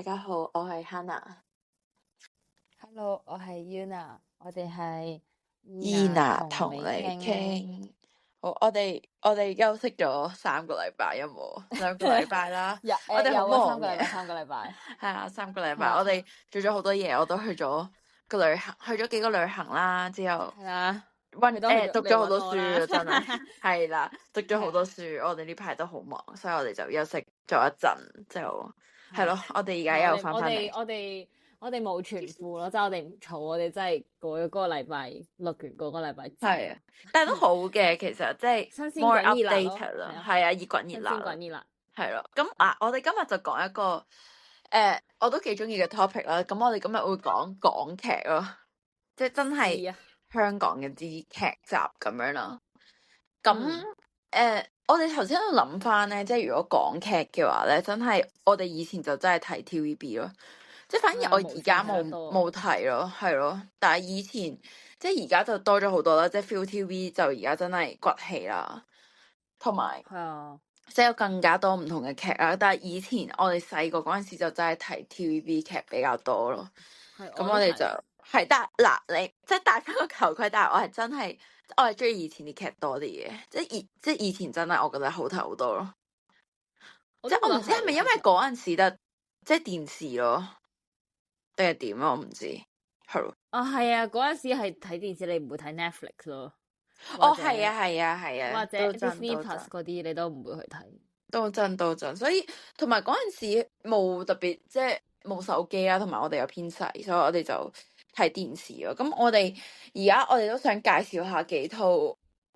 大家好，我係 Hannah。Hello，我係 Yuna，我哋係Ina 同你傾。傾。好，我哋休息咗3個禮拜，有冇？2個禮拜啦。我哋好忙嘅。三個禮拜。係啊，3個禮拜，我哋做咗好多嘢，我都去咗個旅行，去咗幾個旅行啦。之後係啦，讀咗好多書，真係係啦，讀咗好多書。我哋呢排都好忙，所以我哋就休息咗一陣，就係咯。我哋而家又翻返嚟。我哋冇全副咯，即係我哋唔嘈，我哋真係過咗嗰個禮拜錄完嗰個禮拜。係啊，但係都好嘅，其實即係新鮮 more 滾熱辣 updated 啦，係啊，熱滾熱辣。新鮮滾熱辣。係咯，咁我哋今日就講一個我都幾中意嘅 topic 啦。咁我哋今日會講港劇咯，即係真係香港嘅啲劇集咁樣啦。咁我哋頭先喺度諗翻咧，即係如果港劇嘅話咧，真係我哋以前就真係睇 TVB 咯。即係反而我而家冇睇咯，係咯。但係以前即係而家就多咗好多啦，即係 ViuTV 就而家真係崛起啦，同埋即係有更加多唔同嘅劇啦。但係以前我哋細個嗰陣時就真係睇 TVB 劇比較多咯。咁我哋就係，但係嗱，你即係戴翻個頭盔，但係我係中意以前啲劇多啲嘅，即係以前真係我覺得好睇好多咯。即係我唔知係咪因為嗰陣時得即係電視咯。定係點啊？我唔知，係咯。係啊，嗰陣時係睇電視，你唔會睇 Netflix 咯。哦，係啊，或者 Disney Plus 嗰啲，你都唔會去睇。都真，所以同埋嗰陣時冇特別，即係冇手機啦，同埋我哋又偏細，所以我哋就睇電視咯。咁我哋而家我哋都想介紹下幾套，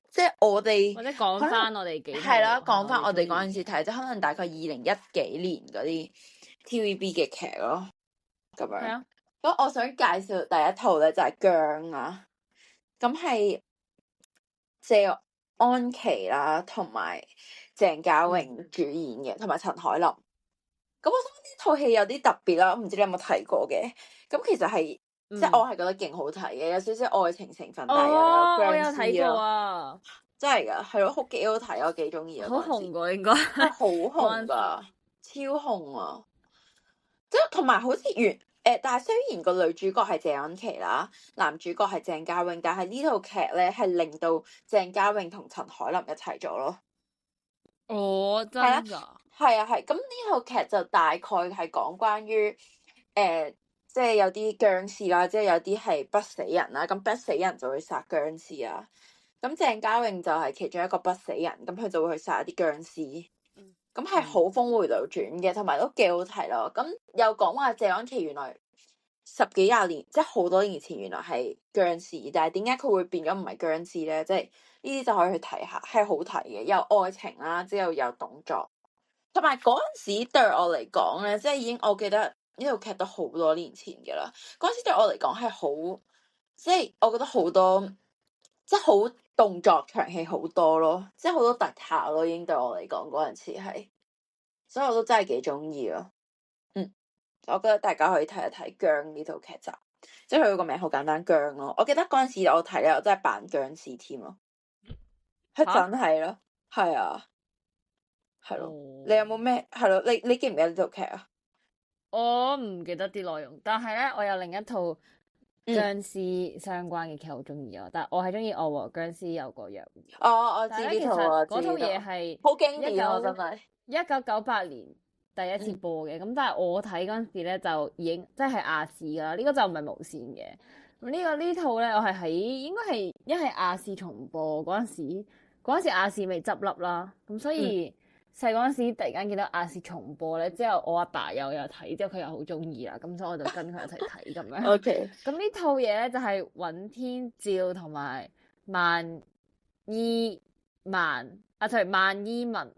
即係我哋或者講翻我哋幾套係啦，講翻我哋嗰陣時睇，即係可能大概2010幾年嗰啲 TVB 嘅劇咯。咁樣，咁我想介紹第一套咧就係姜啊，咁係謝安琪啦，同埋鄭嘉穎主演嘅，同埋陳凱琳。咁我覺得呢套戲有啲特別啦，唔知你有冇睇過嘅？咁其實係即係我係覺得勁好睇嘅，有少少愛情成分，但係又有僵屍咯。我有睇過啊，真係噶，係咯，幾好睇，我幾中意啊。好紅噶，應該係好紅噶，超紅啊！即係同埋好似但係雖然個女主角係謝安琪啦，男主角係鄭嘉穎，但係呢套劇咧係令到鄭嘉穎同陳凱琳一齊咗咯。哦，真㗎？係啊，咁呢套劇就大概係講關於即係有啲僵屍啦，即係有啲係不死人啦，咁不死人就會殺僵屍啊。咁鄭嘉穎就係其中一個不死人，咁佢就會去殺一啲僵屍。咁係好峰迴路轉嘅，同埋都幾好睇咯。咁又講話謝安琪原來10幾20年，即係好多年前原來係僵屍，但係點解佢會變咗唔係僵屍咧？即係呢啲就可以去睇下，係好睇嘅，有愛情啦，之後有動作，同埋嗰陣時對我嚟講咧，即係已經我記得呢套劇都好多年前嘅啦。嗰陣時對我嚟講係好，即係我覺得好多，即係好動作場戲好多咯，即係好多特效咯，已經對我嚟講嗰陣時係，所以我都真係幾中意咯。我覺得大家可以睇一睇《姜》呢套劇集，即係佢個名好簡單，姜咯。我記得嗰陣時我睇咧，我真係扮僵屍添咯，係真係咯，係啊，係咯。你有冇咩係咯？你記唔記得呢套劇啊？我唔記得啲內容，但係咧，我有另一套僵屍相關嘅劇好中意啊！但係我係中意《我和僵屍有個約會》。哦，我知呢套啊，嗰套嘢係好經典啊，真係1998年第一次播嘅。咁但係我睇嗰陣時咧就已經即係亞視㗎啦，呢個就唔係無線嘅。咁呢套咧，我係喺應該係一係亞視重播嗰陣時亞視未執笠啦，咁所以細嗰陣時突然間見到亞視重播咧，之後我阿爸又有睇，之後佢又好中意啦，咁所以我就跟佢一齊睇咁樣。OK。咁呢套嘢咧就係尹天照同埋萬依文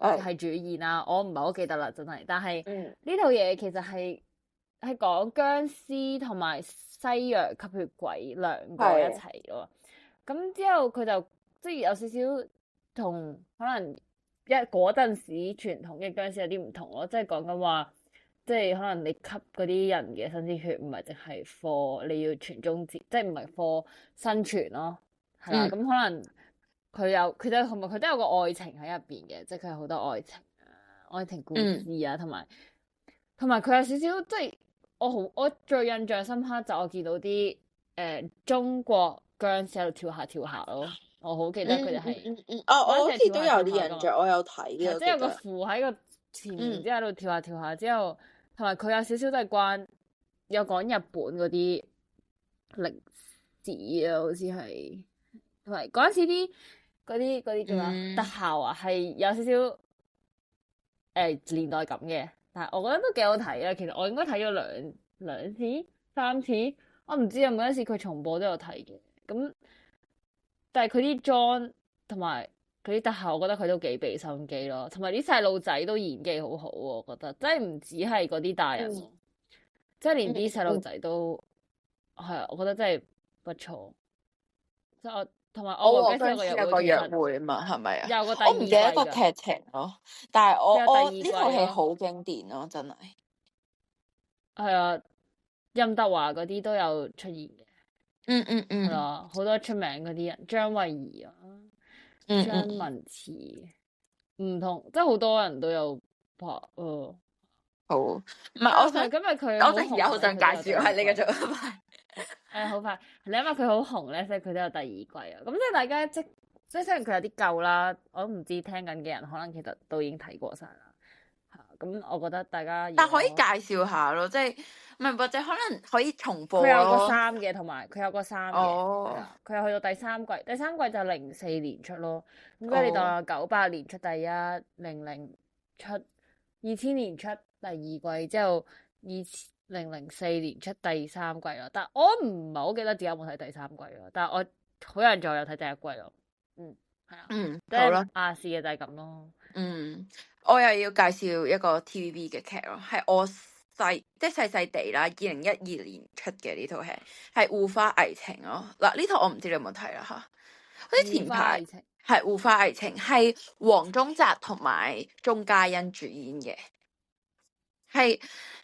係主演啦，我唔係好記得啦，真係。但係呢套嘢其實係講僵屍同埋西洋吸血鬼兩個一齊咯。咁之後佢就即係有少少同可能嗰陣時傳統嘅僵屍有啲唔同咯，即係講緊話，即係可能你吸嗰啲人嘅新鮮血唔係淨係 for 你要傳宗接，即係唔係 for 生存咯，係啦。咁可能佢都有個愛情喺入邊嘅，即係佢有好多愛情故事啊，同埋同埋佢有少少即係我最印象深刻就我見到啲中國殭屍喺度跳下跳下咯，我好記得佢哋係我好似都有啲印象，我有睇嘅，即係有個符喺個前面，之後喺度跳下跳下，之後同埋佢有少少都係有講日本嗰啲歷史啊，好似係同埋嗰陣時嗰啲叫咩特效啊，係有少少年代感嘅，但係我覺得都幾好睇啊。其實我應該睇咗兩次、3次，我唔知啊。每一次佢重播都有睇嘅。咁但係佢啲妝同埋佢啲特效，我覺得佢都幾俾心機咯。同埋啲細路仔都演技好好，我覺得真係唔止係嗰啲大人，即係連啲細路仔都係啊，我覺得真係不錯。即係我同埋我和殭屍有個約會啊嘛，係咪啊？有個第二季，我唔記得個劇情咯，但係我呢套戲好經典咯，真係。係啊，任達華嗰啲都有出現嘅。係啦，好多出名嗰啲人，張慧儀啊，張文慈，唔同，即係好多人都有拍。好，唔係我想今日佢，我而家好想介紹係你嘅做法。好快，你因為佢好紅咧，所以佢都有第二季啊。咁即係大家即係雖然佢有啲舊啦，我都唔知聽緊嘅人可能其實都已經睇過晒啦。咁我覺得大家但可以介紹下咯，即係唔係或者可能可以重播咯。佢有個3嘅，同埋佢有個3嘅，佢有去到第3季，第3季就04年出咯。咁跟住你當98年出第1，00出2000年出第2季，之後2004年出第3季咯。但我唔係好記得自己有冇睇第3季咯。但係我好有印象有睇第1季咯。係啊。好啦，亞視嘅就係咁咯。我又要介紹一個 TVB 嘅劇咯，係我細細地啦，2012年出嘅呢套戲，係《護花危情》咯。嗱，呢套我唔知你有冇睇啦吓，好似前排係《護花危情》，係黃宗澤同埋鐘嘉欣主演嘅，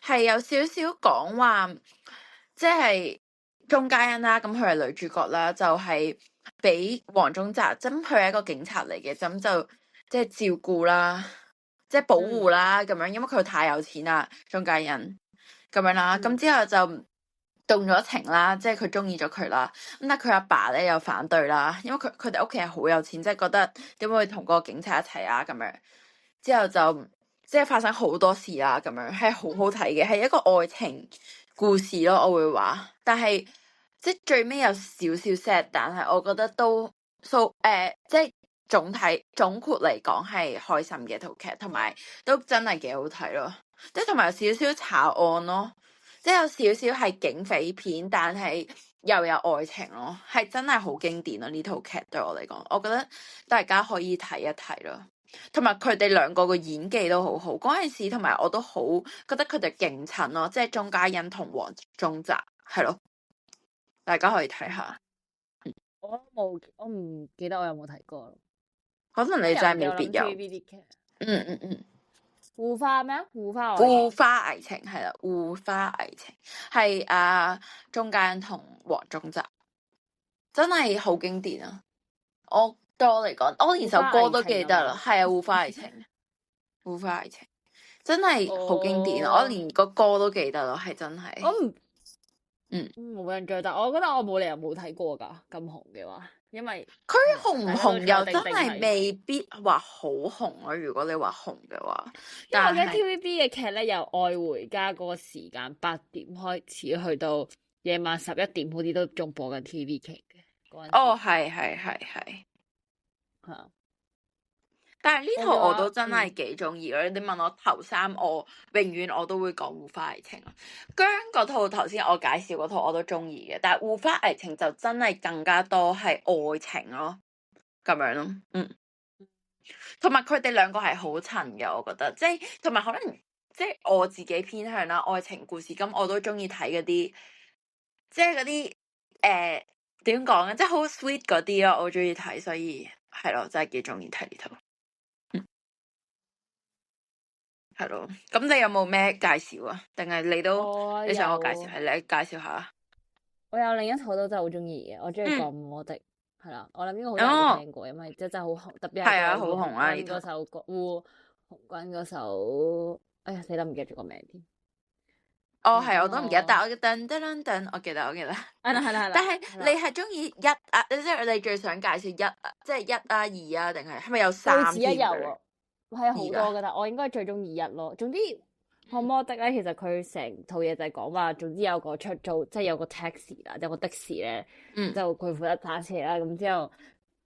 係有少少講話，即係鐘嘉欣啦，咁佢係女主角啦，就係俾黃宗澤，咁佢係一個警察嚟嘅，咁就即係照顧啦。即係保護啦咁樣，因為佢太有錢啦，鐘嘉欣咁樣啦，咁之後就動咗情啦，即係佢中意咗佢啦。咁但係佢阿爸咧又反對啦，因為佢哋屋企係好有錢，即係覺得點會同個警察一齊啊咁樣。之後就即係發生好多事啦，咁樣係好好睇嘅，係一個愛情故事咯，我會話。但係即係最尾有少少 sad，但係我覺得都即係。總括嚟講係開心嘅套劇，同埋都真係幾好睇咯。即係同埋有少少查案咯，即係有少少係警匪片，但係又有愛情咯，係真係好經典咯。呢套劇對我嚟講，我覺得大家可以睇一睇咯。同埋佢哋兩個嘅演技都好好，嗰陣時同埋我都好覺得佢哋勁襯咯，即係鐘嘉欣同黃宗澤係咯，大家可以睇下。我唔記得我有冇睇過。可能你真係未必有。護花咩啊？護花危情係啦，護花危情係鐘嘉欣同黃宗澤，真係好經典啊！對我嚟講，我連首歌都記得啦，係啊，護花危情，護花危情真係好經典，我連個歌都記得咯，係真係。我唔冇印象，但我覺得我冇理由冇睇過噶，咁紅嘅話。因為佢紅唔紅又真係未必話好紅咯。如果你話紅嘅話，因為我覺得 TVB 嘅劇咧，由《愛回家》嗰個時間8點開始，去到夜晚11點，好似都仲播緊 TVB 劇嘅。係。但係呢套我都真係幾中意咯。你問我頭3，我永遠我都會講《護花危情》咯。姜嗰套頭先我介紹嗰套我都中意嘅，但係《護花危情》就真係更加多係愛情咯，咁樣咯。同埋佢哋兩個係好襯嘅，我覺得。即係同埋可能即係我自己偏向啦，愛情故事咁我都中意睇嗰啲，即係嗰啲點講咧，即係好 sweet 嗰啲咯，我中意睇，所以係咯，真係幾中意睇呢套。係咯，咁你有冇咩介紹啊？定係你都你想我介紹？係你介紹下。我有另一套都真係好中意嘅，我中意《降魔的》。係啦，我諗呢個好多人都聽過，因為真係好紅，特別係胡鴻鈞嗰首歌，胡鴻鈞嗰首，哎呀死啦，唔記得咗個名添。哦，係，我都唔記得，但我噔噔噔噔，我記得。係啦。但係你係中意一啊？即係你最想介紹一，即係一啊二啊，定係咪有3對此一遊啊？係好多噶，但我應該最中意一咯。總之，漢摩的咧，其實佢成套嘢就係講話，總之有個出租，即係有個 taxi 啦，有個的士咧，就佢負責打車啦。咁之後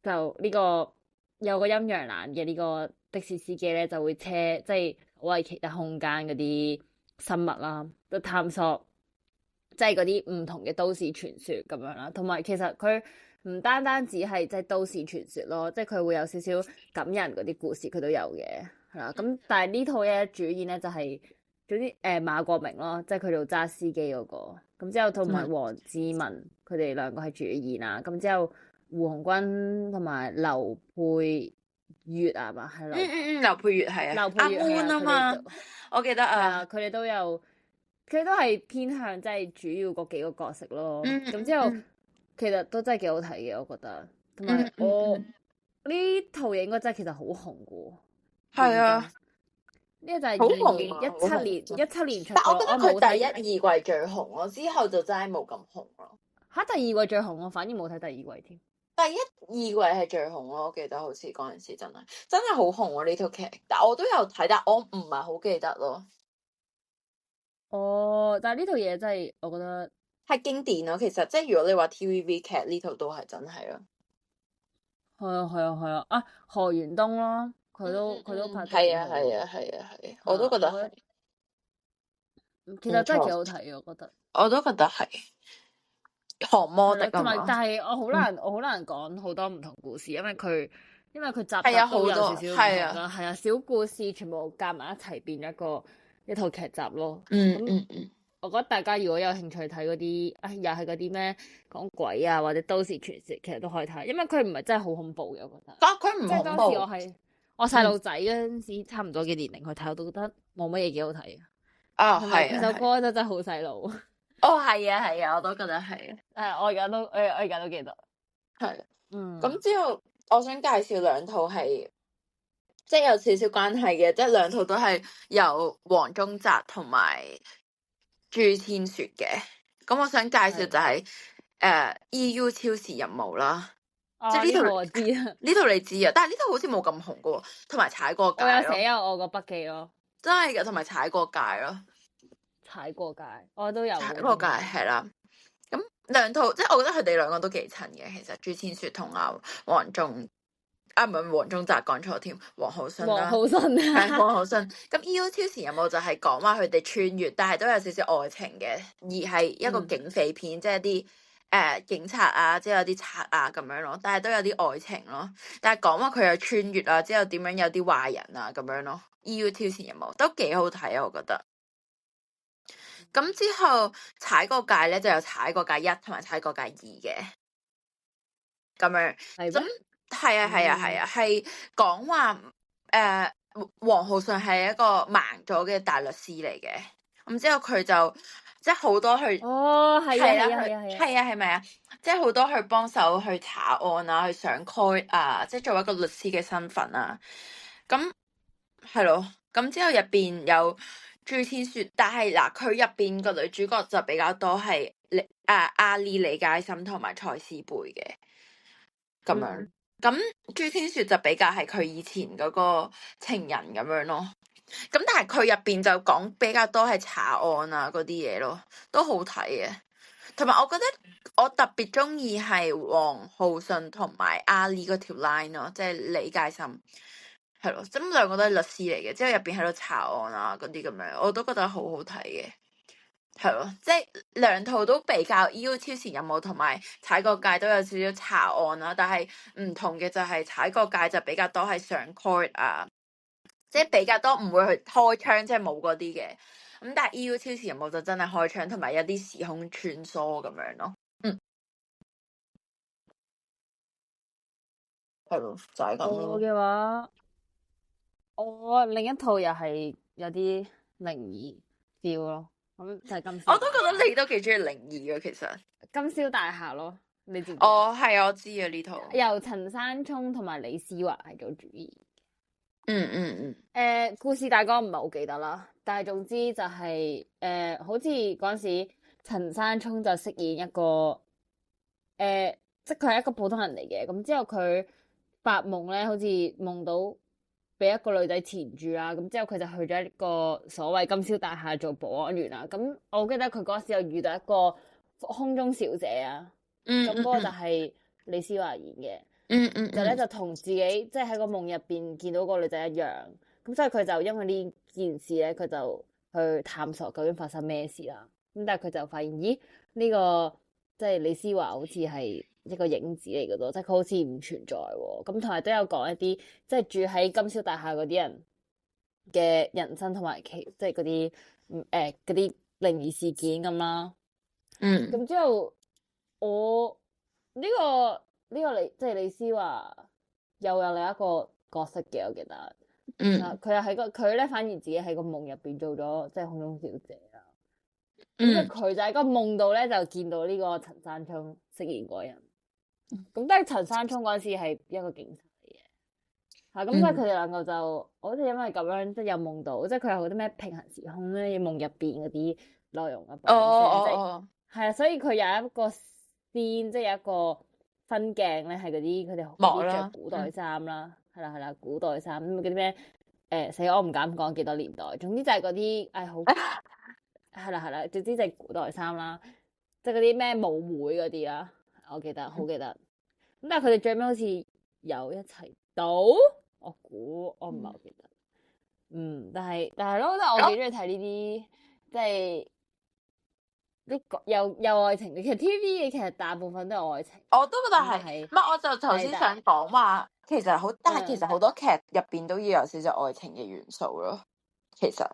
就呢個有個陰陽眼嘅呢個的士司機咧，就會車即係為其他空間嗰啲生物啦，都探索即係嗰啲唔同嘅都市傳說咁樣啦。同埋其實佢唔單單只係即係都市傳說咯，即係佢會有少少感人嗰啲故事，佢都有嘅係啦。咁但係呢套嘢主演咧就係總之馬國明咯，即係佢做揸司機嗰個。咁之後同埋黃智雯佢哋兩個係主演啦。咁之後胡鴻鈞同埋劉佩玥啊嘛，係劉佩玥係啊，劉佩玥啊嘛，我記得啊，佢哋都有，佢都係偏向即係主要嗰幾個角色咯。咁之後其實都真係幾好睇嘅，我覺得。同埋我呢套嘢應該真係其實好紅嘅。係啊，呢個就係2017年出。但我覺得佢第一二季最紅咯，之後就真係冇咁紅咯。嚇，第二季最紅，我反而冇睇第二季添。第一二季係最紅咯，我記得好似嗰陣時真係好紅喎呢套劇。但我都有睇，但我唔係好記得咯。哦，但係呢套嘢真係我覺得係經典咯。其實即係如果你話 TVB 劇呢套都係真係咯。係啊！啊，何元東咯，佢都拍。係啊！我都覺得係。其實真係幾好睇嘅，我覺得。我都覺得係。漢摩的同埋，但係我好難講好多唔同故事，因為佢集都有少少唔同啦，係啊，小故事全部夾埋一齊變咗一套劇集咯。我覺得大家如果有興趣睇嗰啲又係嗰啲咩講鬼啊或者都市傳說，其實都可以睇，因為佢唔係真係好恐怖嘅，我覺得。佢唔恐怖。即係當時我細路仔嗰陣時，差唔多嘅年齡去睇，我都覺得冇乜嘢幾好睇啊。係啊。首歌真係好細路。哦，係啊，我都覺得係。我而家都記得。係。咁之後，我想介紹兩套係，即係有少少關係嘅，即係兩套都係由黃宗澤同埋朱千雪嘅。咁我想介紹就係EU 超時任務啦。即係呢套我知啊。呢套你知啊，但係呢套好似冇咁紅噶，同埋踩過界咯。我有寫我個筆記咯。真係嘅，同埋踩過界咯。踩過界，我都有踩過界，係啦。咁兩套，即係我覺得佢哋兩個都幾襯嘅。其實朱千雪同黃宗澤講錯添，黃浩信啦。黃浩信。咁 EU 超時任務就係講話佢哋穿越，但係都有少少愛情嘅，而係一個警匪片，即係啲警察啊，即係有啲賊啊咁樣咯。但係都有啲愛情咯。但係講話佢有穿越啊，之後點樣有啲壞人啊咁樣咯。EU 超時任務都幾好睇啊，我覺得。咁之後踩過界咧，就有踩過界1同埋踩過界2嘅，咁樣。咁係啊，係講話黃浩信係一個盲咗嘅大律師嚟嘅。咁之後佢就即係好多去係咪啊？即係好多去幫手去查案啊，去上 court 啊，即係作為一個律師嘅身份啊。咁係咯，咁之後入邊有朱千雪，但係嗱，佢入邊個女主角就比較多係阿麗李佳芯同埋蔡思貝嘅咁樣。咁朱千雪就比較係佢以前嗰個情人咁樣咯。咁但係佢入邊就講比較多係查案啊嗰啲嘢咯，都好睇嘅。同埋我覺得我特別中意係黃浩信同埋阿麗嗰條 line 咯，即係李佳芯。係咯，咁兩個都係律師嚟嘅，之後入邊喺度查案啊嗰啲咁樣，我都覺得好好睇嘅。係咯，即係兩套都比較 EU 超時任務同埋踩過界都有少少查案啦，但係唔同嘅就係踩過界就比較多係上 court 啊，即係比較多唔會去開槍，即係冇嗰啲嘅。咁但係 EU 超時任務就真係開槍，同埋有啲時空穿梭咁樣咯。係咯，就係咁咯。我嘅話。我另一套又係有啲靈異 feel 咯，咁就係金宵。我都覺得你都幾中意靈異嘅，其實。金宵大廈咯，你知唔知？哦，係啊，我知啊呢套。由陳山聰同埋李思華係做主演。故事大綱唔係好記得啦，但係總之就係、好似嗰陣時陳山聰就飾演一個即係佢係一個普通人嚟嘅，咁之後佢發夢咧，好似夢到俾一個女仔纏住啦，咁之後佢就去咗一個所謂金宵大廈做保安員啦。咁我記得佢嗰時又遇到一個空中小姐啊，咁嗰個就係李思華演嘅，就咧就同自己即係喺個夢入邊見到個女仔一樣，咁所以佢就因為呢件事咧，佢就去探索究竟發生咩事啦。咁但係佢就發現，咦呢個即係李思華好似係一個影子嚟嘅咯，即係佢好似唔存在喎。咁同埋都有講一啲即係住喺金宵大廈嗰啲人嘅人生同埋即係嗰啲嗰啲靈異事件咁啦。咁之後我呢個即係李思華又有另一個角色嘅，我記得。佢又喺佢咧，反而自己喺個夢入邊做咗即係空中小姐啦。咁即係佢就喺個夢度咧，就見到呢個陳山聰飾演嗰人。咁但係陳山聰嗰陣時係一個警察嚟嘅，咁所以佢哋兩個就好似因為咁樣，即係有夢到，即係佢有嗰啲咩平行時空咧，夢入邊嗰啲內容啊。係啊，所以佢有一個scene，即係有一個分鏡咧，係嗰啲佢哋着古代衫啦，係啦，古代衫咁嗰啲咩死我唔敢講幾多年代，總之就係嗰啲好係啦，總之就係古代衫啦，即係嗰啲咩舞會嗰啲啦，我記得好記得。咁但係佢哋最尾好似有一齊到，我估我唔係好記得。但係咯，即係我幾中意睇呢啲，即係啲有愛情嘅。其實 TVB 嘅其實大部分都有愛情。我都覺得係。乜我就頭先想講話，其實好，但係其實好多劇入邊都要有少少愛情嘅元素咯。其實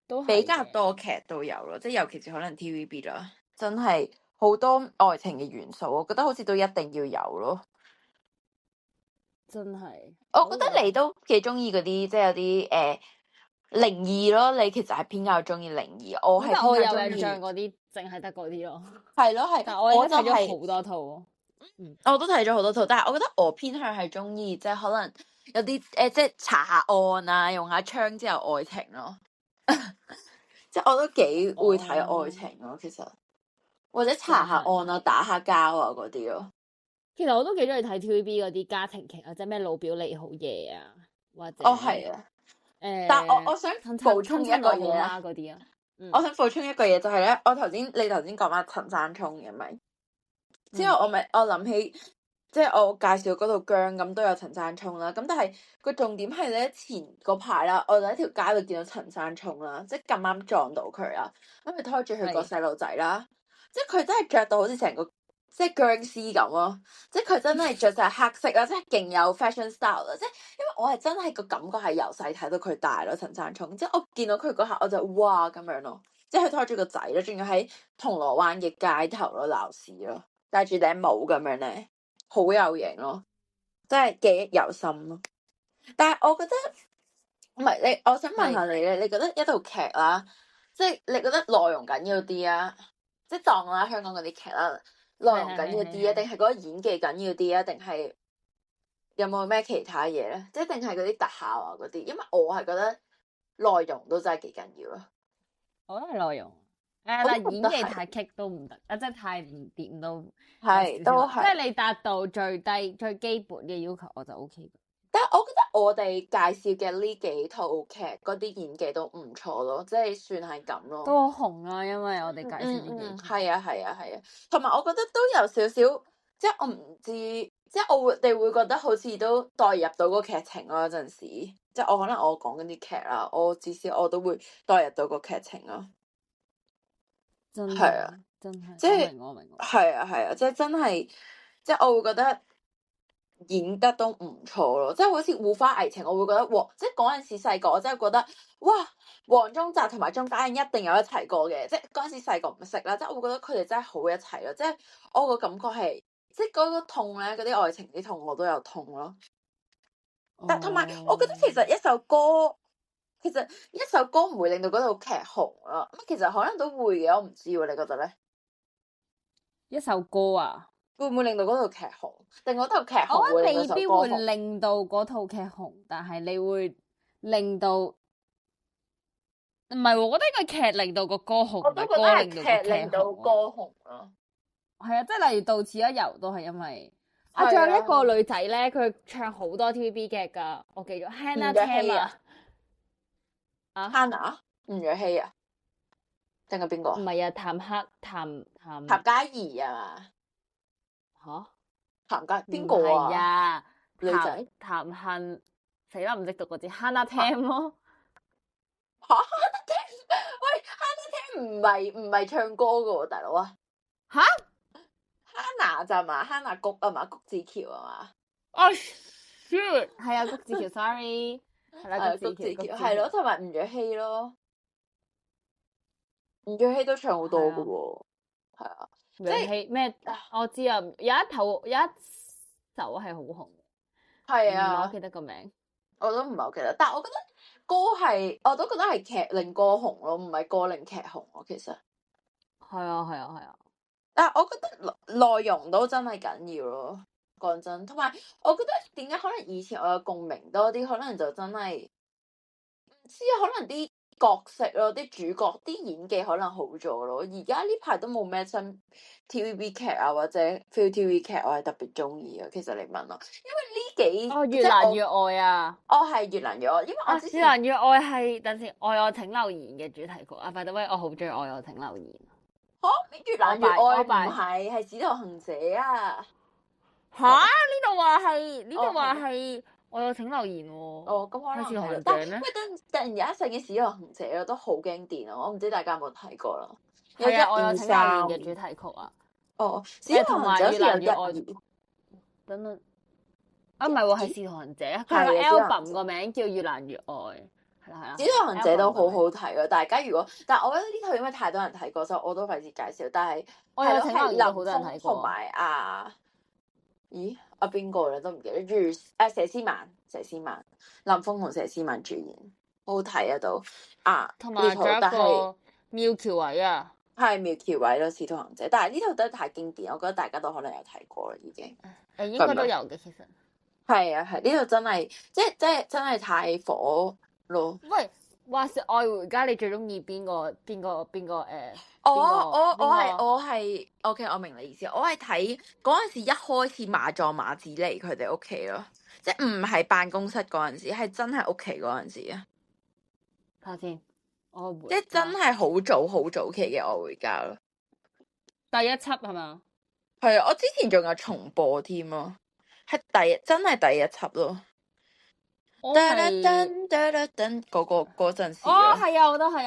都比較多劇都有咯，即係尤其是可能 TVB 啦，真係好多愛情嘅元素，我覺得好似都一定要有咯。真係，我覺得你都幾中意嗰啲，即係有啲靈異咯。你其實係偏較中意靈異，我係我有印象嗰啲，淨係得嗰啲咯。係咯，係。但係我睇咗好多套。我都睇咗好多套，但係我覺得我偏向係中意即係可能有啲即係查下案啊，用下槍之後愛情咯。即係我都幾會睇愛情咯，其實或者查下案啊，打下交啊嗰啲咯。其實我都幾中意睇 TVB 嗰啲家庭劇啊，即係咩老表你好夜啊，或者係啊。但係我想補充一個嘢啦，嗰啲啊。我想補充一個嘢就係咧，你頭先講翻陳山聰嘅咪，之後我諗起，即係我介紹嗰度姜咁都有陳山聰啦。咁但係個重點係咧，前嗰排啦，我就喺條街度見到陳山聰啦，即係咁啱撞到佢啦，咁佢拖住佢個細路仔啦，即係佢真係着到好似成個即係僵屍咁咯，即係佢真係着晒黑色啦，即係勁有 fashion style 啦，即係因為我係真係個感覺係由細睇到佢大咯，陳山聰，即係我見到佢嗰下我就哇咁樣咯，即係佢拖住個仔咯，仲要喺銅鑼灣嘅街頭咯鬧市咯，戴住頂帽咁樣咧，好有型咯，真係記憶猶新咯。但係我覺得唔係我想問下你咧，你覺得一套劇啦，即係你覺得內容緊要啲啊？即係當啦香港嗰啲劇啦。內容緊要啲啊，定係嗰個演技緊要啲啊，定係有冇咩其他嘢咧？即係定係嗰啲特效啊嗰啲？因為我係覺得內容都真係幾緊要咯。我覺得係內容，但係演技太棘都唔得，即係太唔掂都係都係。即係你達到最低最基本嘅要求，我就 OK。但係我覺得我哋介紹嘅呢幾套劇嗰啲演技都唔錯咯，即係算係咁咯。都好紅啊，因為我哋介紹呢幾套。係啊，同埋我覺得都有少少，即係我唔知，即係我哋會覺得好似都代入到個劇情咯。有陣時，即係我可能我講緊啲劇啦，我至少我都會代入到個劇情咯。真係啊，真係，即係我明。係啊，即係真係，即係我會覺得演得都唔錯咯。即係好似《護花危情》，我會覺得哇！即係嗰陣時細個，我真係覺得哇，黃宗澤同埋鐘嘉欣一定有一齊過嘅。即係嗰陣時細個唔識啦，即係我會覺得佢哋真係好一齊咯。即係我個感覺係，即係嗰個痛咧，嗰啲愛情啲痛我都有痛咯。但同埋，我覺得其實一首歌唔會令到嗰套劇紅咯。咁其實可能都會嘅，我唔知喎，你覺得咧？一首歌啊？會唔會令到嗰套劇紅？定嗰套劇紅我會未必會令到嗰套劇紅，但係你會令到唔係？我覺得個劇令到個歌紅，我都覺得係劇令到歌紅咯。係啊，即係例如到此一遊都係因為仲有一個女仔咧，佢唱好多 TVB 劇噶，我記咗 Hannah Tam 啊，Hannah 吳若希啊，定係邊個？唔係啊，譚嘉儀啊嘛？嚇？譚嘉邊個啊？女仔譚杏，死啦唔識讀嗰字 Hannah Tam 咯。嚇 Hannah Tam， 喂 Hannah Tam 唔係唱歌噶喎，大佬啊！嚇 Hannah 咋嘛 ？Hannah 谷啊嘛，谷子喬啊嘛。哦 shit， 係啊，谷子喬 sorry， 係啦，谷子喬係咯，同埋吳若希咯，吳若希都唱好多噶喎，係啊。吳若希咩？我知啊，有一首係好紅嘅，係啊，唔係我記得個名，我都唔係好記得，但係我覺得歌係，我都覺得係劇令歌紅咯，唔係歌令劇紅咯，其實。係啊。但係我覺得內容都真係緊要咯，講真。同埋我覺得點解可能以前我有共鳴多啲，可能就真係唔知啊，可能啲角色咯，啲主角啲演技可能好咗咯。而家呢排都冇咩新 TVB 劇啊，或者 ViuTV 劇我係特別中意啊。其實你問我，因為呢幾越難越愛啊，係越難越愛，因為我之前越難越愛係等陣愛我請留言嘅主題曲啊。by the way，我好中意愛我請留言。越難越愛唔係《使徒行者》啊！嚇？呢度話係我有請留言喎。咁可能係《使徒行者》咩？突然間醒起《使徒行者》都好經典啊！我唔知大家有冇睇過啦。係啊，我有請留言嘅主題曲啊。使徒行者好似有越愛。等等。唔係喎，係《使徒行者》啊。佢個 album 個名叫《越難越愛》。使徒行者都好好睇咯，大家如果，但係我覺得呢套因為太多人睇過，所以我都費事介紹。但係我有請留言，好多人睇過。同埋邊個咧都唔記得。佘詩曼，林峰同佘詩曼主演，好好睇啊都。同埋仲有一個苗僑偉啊，係苗僑偉咯，《使徒行者》。但係呢套都太經典，我覺得大家都可能有睇過啦，已經。應該都有嘅，其實。係啊，係呢套真係，即係真係太火。喂，話說愛回家，你最中意邊個？我係 OK， 我明你意思。我係睇嗰陣時一開始馬壯馬子嚟佢哋屋企咯，即係唔係辦公室嗰陣時，係真係屋企嗰陣時啊。睇下先，即係真係好早期嘅愛回家咯。第一輯係嘛？係啊，我之前仲有重播添咯，係真係第一輯咯。嗰陣時係啊，我都係。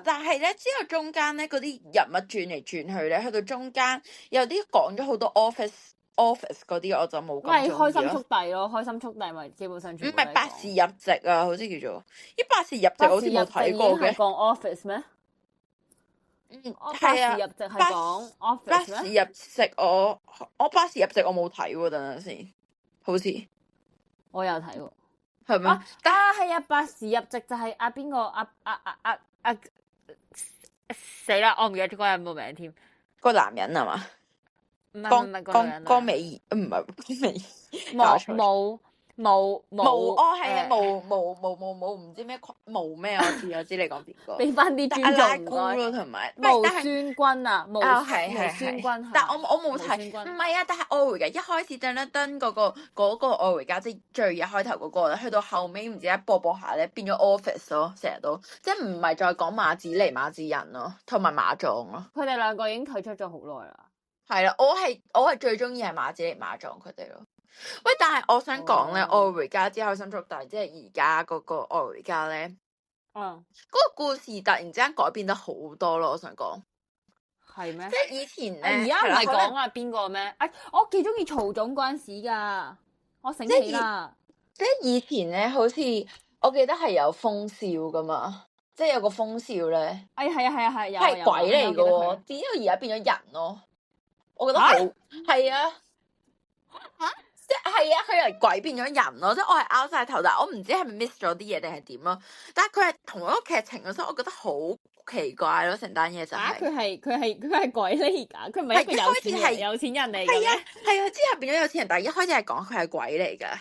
但係咧，之後中間咧嗰啲人物轉嚟轉去咧，去到中間有啲講咗好多 office 嗰啲，我就冇咁中意咯。開心速遞咯，開心速遞咪基本上唔係百事入席啊，好似叫做百事入席，好似冇睇過嘅。講 office 咩？係啊，百事入席係講 office 咩？百事入席我百事入席我冇睇喎，等陣先，好似我有睇喎。係咩？係啊！百事入席就係邊個死啦！我唔記得咗嗰人冇名添。個男人係嘛？唔係江美儀，唔係江美儀。冇係啊，冇唔知咩冇咩，我知你講邊個？俾翻啲尊重阿姑咯，同埋毛孫君啊，毛係孫君。但我冇睇，唔係啊！但係愛回家一開始登嗰個愛回家，即係最一開頭嗰個咧，去到後尾唔知一播下咧變咗 office 咯，成日都即係唔係再講馬子嚟馬子仁咯，同埋馬壯咯。佢哋兩個已經退出咗好耐啦。係啦，我係最中意係馬子嚟馬壯佢哋咯。喂，但係我想講咧，愛回家之開心速遞，即係而家嗰個愛回家咧，嗰個故事突然之間改變得好多咯。我想講係咩？即係以前咧，而家唔係講邊個咩？我幾中意曹總嗰陣時噶，我醒起啦。即係以前咧，好似我記得係有風笑噶嘛，即係有個風笑咧。係啊，有係鬼嚟噶喎，點解而家變咗人咯？我覺得好係啊。即係啊，佢由鬼變咗人咯，即係我係拗晒頭，但係我唔知係咪 miss 咗啲嘢定係點咯。但係佢係同一個劇情，所以我覺得好奇怪咯，成單嘢就係。佢係鬼嚟㗎，佢唔係一個有錢人嚟嘅。係啊，之後變咗有錢人，但係一開始係講佢係鬼嚟㗎。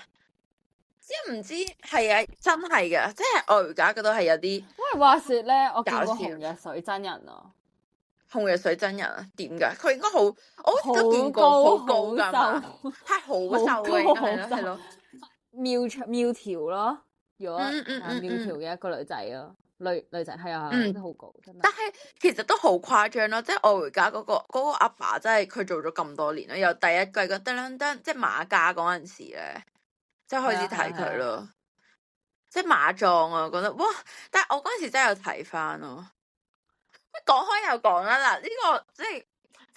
即係唔知係啊，真係㗎，即係我而家覺得係有啲。因為話説咧，我見過紅藥水真人啊。紅藥水真人啊？點㗎？佢應該好，我都見過好高㗎嘛，係好瘦嘅，係咯，苗條咯，如果苗條嘅一個女仔咯，女仔係啊，都好高真係。但係其實都好誇張咯，即係我而家嗰個阿爸真係佢做咗咁多年咯，由第一季嗰噔噔即係馬家嗰陣時咧。即係開始睇佢咯，即係馬壯啊，我覺得哇！但係我嗰陣時真係有睇翻咯。講開又講啦，嗱、這、呢個即係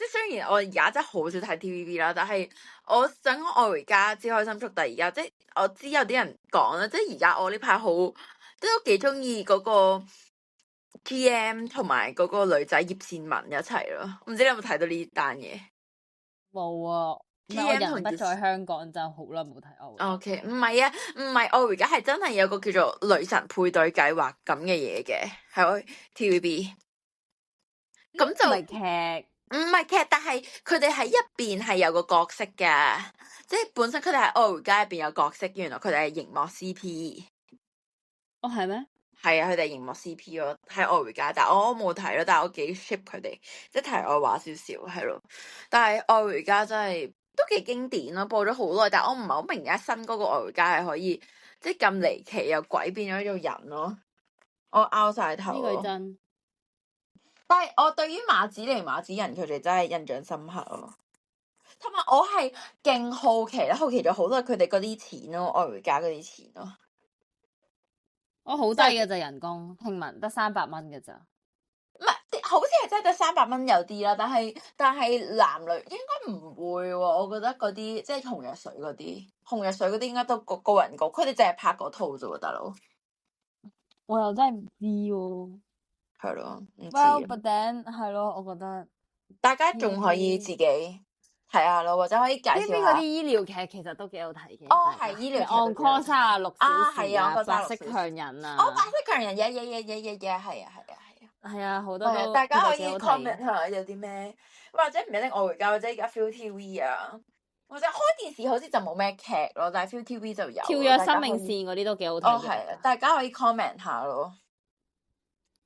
雖然我而家真係好少睇 TVB 啦，但係我想講我而家知開心速遞而家即係我知有啲人講啦，即係而家我呢排好都幾中意嗰個 GM 同埋嗰個女仔葉倩文一齊咯。唔知你有冇睇到呢單嘢？冇啊。T.M. 人不在香港就好啦，冇睇我。O.K. 唔係啊，唔係我而家係真係有個叫做女神配對計劃咁嘅嘢嘅，喺 T.V.B. 咁就唔係劇，但係佢哋喺入邊係有個角色嘅，即係本身佢哋喺愛回家入邊有角色，原來佢哋係熒幕 C.P. 哦，係咩？係啊，佢哋熒幕 C.P. 咯，喺愛回家，但係我冇睇咯，但係我幾 ship 佢哋，即係題外話少少係咯，但係愛回家真係。都幾經典咯，播咗好耐，但係我唔係好明而家新嗰個愛回家係可以即係咁離奇，由鬼變咗做人咯，我拗晒頭。呢個真。但係我對於馬子玲、馬子仁佢哋真係印象深刻咯，同埋我係勁好奇啦，好奇咗好多佢哋嗰啲錢咯，愛回家嗰啲錢咯。我好低嘅就人工，聽聞得300蚊嘅咋。唔係，好似係真係得300蚊有啲啦，但係男女應該唔會喎。我覺得嗰啲即係紅藥水嗰啲應該都高人工，佢哋淨係拍嗰套啫喎，大佬。我又真係唔知喎。係咯，唔知。Well, but then 係咯，我覺得大家仲可以自己睇下咯，或者可以介紹下。呢邊嗰啲醫療劇其實都幾好睇嘅。哦，係醫療劇。On Call 36小時啊，白色強人啊。哦，白色強人，係啊。係啊，好多都大家可以 comment 下有啲咩，或者唔一定愛回家，或者而家 ViuTV 啊，或者開電視好似就冇咩劇咯，但係 ViuTV 就有。跳躍生命線嗰啲都幾好睇。哦，係啊，大家可以 comment 下咯。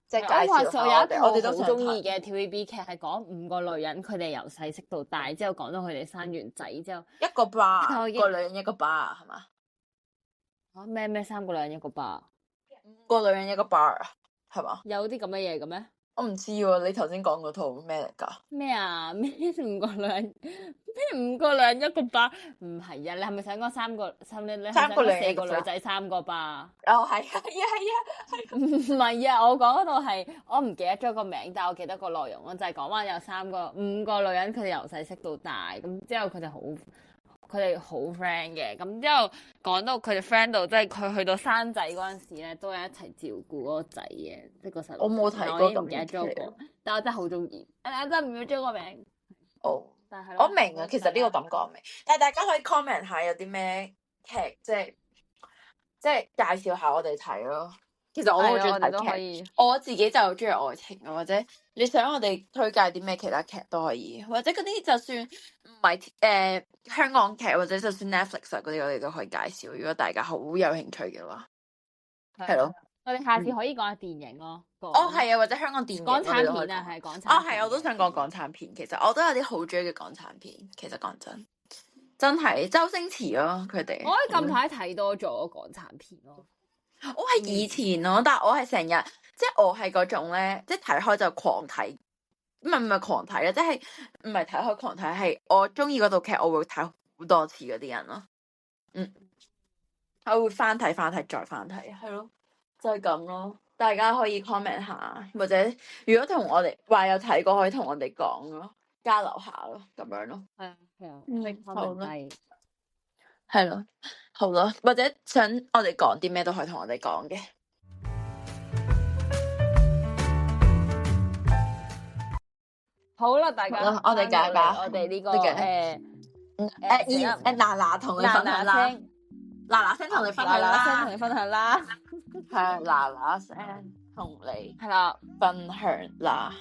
即係介紹下我哋都好中意嘅 TVB 劇，係講5個女人，佢哋由細識到大，之後講到佢哋生完仔之後，一個 bar，一個女人一個 bar 係嘛？啊咩3個女人一個 bar，5個女人一個 bar。係嘛？有啲咁嘅嘢嘅咩？我唔知喎，你頭先講嗰套咩嚟㗎？咩啊？咩5個女人？咩5個女人一個巴？唔係啊！你係咪想講3個？你3個4個女仔3個巴？哦，係啊！唔係啊！我講嗰套係我唔記得咗個名，但係我記得個內容咯，就係講話有5個女人，佢哋由細識到大，咁之後佢哋好 friend 嘅，咁之後講到佢哋 friend 到，即係佢去到生仔嗰陣時咧，都係一齊照顧嗰個仔嘅，即係個細路。我冇睇過，我已經唔記得咗個，但我真係好中意。我真係唔記得咗個名。哦，但係我明啊，其實呢個感覺我明，但係大家可以 comment 下有啲咩劇，即係介紹下我哋睇咯。其實我都好中意睇劇，我自己就中意愛情啊，或者你想我哋推介啲咩其他劇都可以，或者嗰啲就算唔係香港劇，或者就算 Netflix 嗰啲，我哋都可以介紹。如果大家好有興趣嘅話，係咯。我哋下次可以講下電影咯。哦，係啊，或者香港電影。港產片啊，係港產。哦，係，我都想講港產片。其實我都有啲好中意嘅港產片。其實講真係周星馳咯，佢哋。我喺近排睇多咗港產片咯。我係以前咯，但係我係成日，即係我係嗰種咧，即係睇開就狂睇，唔係狂睇啦，即係唔係睇開狂睇，係我中意嗰套劇，我會睇好多次嗰啲人咯。我會翻睇再翻睇，係咯，就係咁咯。大家可以 comment 下，或者如果同我哋話有睇過，可以同我哋講咯，交流下咯，咁樣咯。係啊，好啦。係咯，好咯，或者想我哋講啲咩都可以同我哋講嘅。好啦，大家，我哋解吧，我哋呢個嗱同你分享啦，嗱聲同你分享啦，係嗱聲。同你係啦分享啦。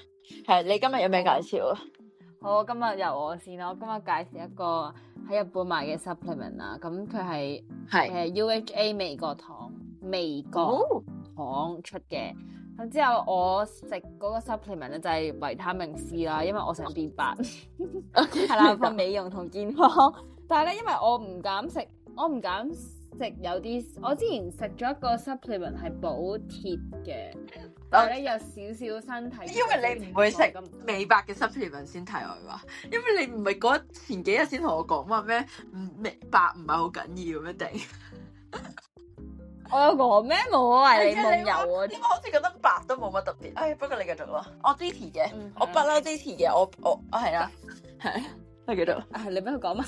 係你今日有咩介紹啊？好，今日由我先啦。我今日介紹一個喺日本買嘅 supplement 啦。咁佢係UHA 美國糖出嘅。咁之後我食嗰個 supplement 咧就係維他命 C 啦，因為我想變白。係啦，個美容同健康。但係咧，因為我唔敢食有啲，我之前食咗一個 supplement 係補鐵嘅，但係咧有少少身體。因為你唔會食美白嘅 supplement 先題外話，因為你唔係前幾日先同我講話咩美白唔係好緊要咩定？我有講咩？冇啊，你夢遊啊！點解好似覺得白都冇乜特別？哎，不過你繼續咯。我支持嘅，我不嬲支持嘅。我係啦，係你繼續。你俾佢講埋。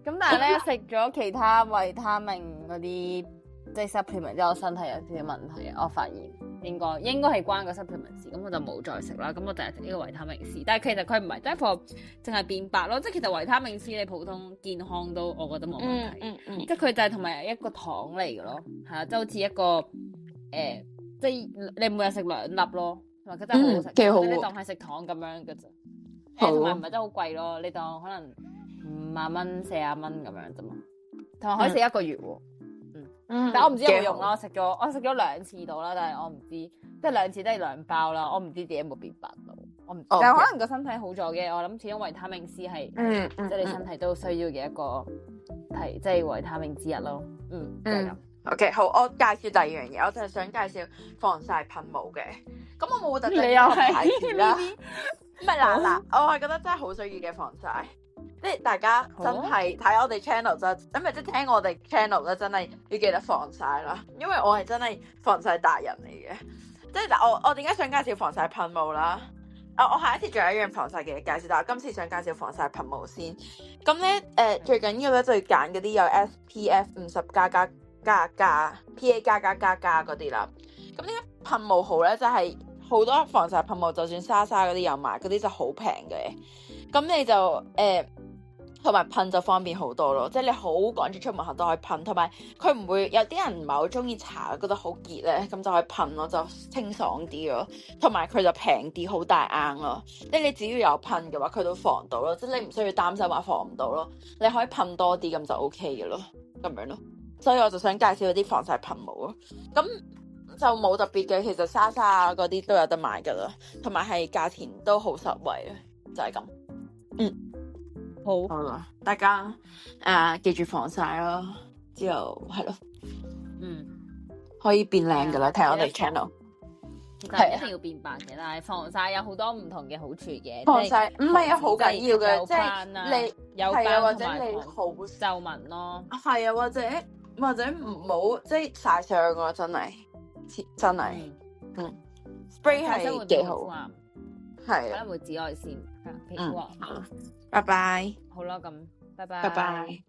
咁但係咧食咗其他維他命嗰啲即係 supplement 之後，身體有少少問題，我發現應該係關個 supplement 事，咁我就冇再食啦。咁我就係食呢個維他命 C， 但係其實佢唔係單係淨係變白咯，即係其實維他命 C 你普通健康都我覺得冇問題，即係佢就係同埋一個糖嚟嘅咯，係啊，即係好似一個即係你每日食2粒咯，同埋佢真係好好食，幾好你當係食糖咁樣嘅啫，同埋唔係真係好貴咯，你當可能50蚊40蚊咁樣啫嘛，同埋可以食1個月喎。但係我唔知有冇用啦，我食咗2次到啦，但係我唔知，即係2次都係2包啦，我唔知自己有冇變白到，我唔知，但係可能個身體好咗嘅，我諗始終維他命 C 係，即係你身體都需要嘅一個係即係維他命之一咯，就係咁。OK， 好，我介紹第二樣嘢，我就係想介紹防曬噴霧嘅，咁我冇特登牌子啦，唔係嗱，我係覺得真係好需要嘅防曬。即係大家真係睇我哋 channel 就，咁咪即係聽我哋 channel 咧，真係要記得防曬啦。因為我係真係防曬達人嚟嘅。即係我點解想介紹防曬噴霧啦？我下一次仲有一樣防曬嘅介紹，但係今次想介紹防曬噴霧先。咁咧最緊要咧就要揀嗰啲有 SPF 50++++PA++++ 嗰啲啦。咁呢個噴霧好咧，就係好多防曬噴霧，就算莎莎嗰啲有賣，嗰啲就好平嘅。咁你就同埋噴就方便好多咯，即係你好趕住出門口都可以噴，同埋佢唔會有啲人唔係好中意搽，覺得好熱咧，咁就可以噴咯，就清爽啲咯，同埋佢就平啲，好大罌咯，即係你只要有噴嘅話，佢都防到咯，即係你唔需要擔心話防唔到咯，你可以噴多啲咁就 OK 嘅咯，咁樣咯，所以我就想介紹嗰啲防曬噴霧咯，咁就冇特別嘅，其實莎莎啊嗰啲都有得買噶啦，同埋係價錢都好實惠啊，就係咁。好啦，大家記住防曬咯，之後係咯，可以變靚噶啦，睇我哋 channel。其實一定要變白嘅，但係防曬有好多唔同嘅好處嘅。防曬唔係啊，好緊要嘅，即係你有係啊，或者你好皺紋咯。係啊，或者唔好即係曬傷啊，真係 spray 係幾好。係可能會紫外線皮膚啊。拜拜。好啦，咁拜拜。拜拜。